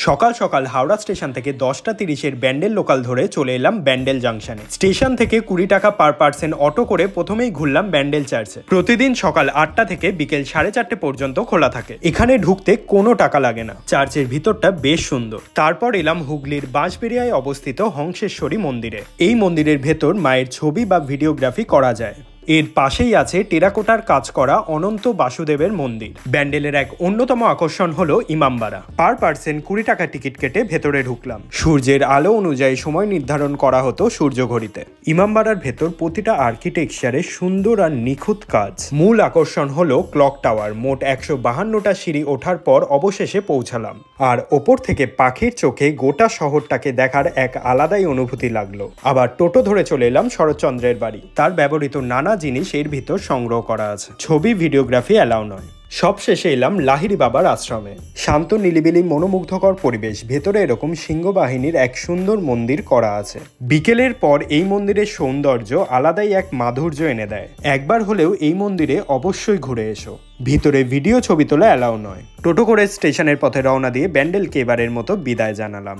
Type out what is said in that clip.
সকাল সকাল হাওড়া স্টেশন থেকে 10:30 ব্যান্ডেল লোকাল ধরে চলে এলাম ব্যান্ডেল জাংশনে। স্টেশন থেকে 20 টাকা পার পার্সন অটো করে প্রথমেই ঘুরলাম ব্যান্ডেল চার্চে। প্রতিদিন সকাল 8টা থেকে বিকেল 4:30 পর্যন্ত খোলা থাকে। এখানে ঢুকতে কোনো টাকা লাগে না। চার্চের ভিতরটা বেশ সুন্দর। তারপর এলাম হুগলির বাঁশবেড়িয়ায় অবস্থিত হংসেশ্বরী মন্দিরে। এই মন্দিরের ভেতর মায়ের ছবি বা ভিডিওগ্রাফি করা যায়। এর পাশেই আছে টেরাকোটার কাজ করা অনন্ত বাসুদেবের মন্দির। ব্যান্ডেলের এক অন্যতম আকর্ষণ হলো ইমামবাড়া। পার পার্সন 20 টাকা টিকিট কেটে ভেতরে ঢুকলাম। সূর্যের আলো অনুযায়ী সময় নির্ধারণ করা হতো সূর্য ঘড়িতে। ইমামবাড়ার ভেতর প্রতিটা আর্কিটেকচারে সুন্দর আর নিখুঁত কাজ। মূল আকর্ষণ হলো ক্লক টাওয়ার। মোট 152টা সিঁড়ি ওঠার পর অবশেষে পৌঁছালাম। আর ওপর থেকে পাখির চোখে গোটা শহরটাকে দেখার এক আলাদাই অনুভূতি লাগলো। আবার টোটো ধরে চলে এলাম শরৎচন্দ্রের বাড়ি। তার ব্যবহৃত নানা জিনিস এর ভিতর সংগ্রহ করা আছে। ছবি ভিডিওগ্রাফি অ্যালাউ নয়। সবশেষে এলাম লাহিড়ী বাবার আশ্রমে। শান্ত নিলিবিলি মনোমুগ্ধকর পরিবেশ। ভেতরে এরকম সিংহ বাহিনীর এক সুন্দর মন্দির করা আছে। বিকেলের পর এই মন্দিরের সৌন্দর্য আলাদাই এক মাধুর্য এনে দেয়। একবার হলেও এই মন্দিরে অবশ্যই ঘুরে এসো। ভিতরে ভিডিও ছবি তোলা অ্যালাউ নয়। টোটো করে স্টেশনের পথে রওনা দিয়ে ব্যান্ডেলকে এবারের মতো বিদায় জানালাম।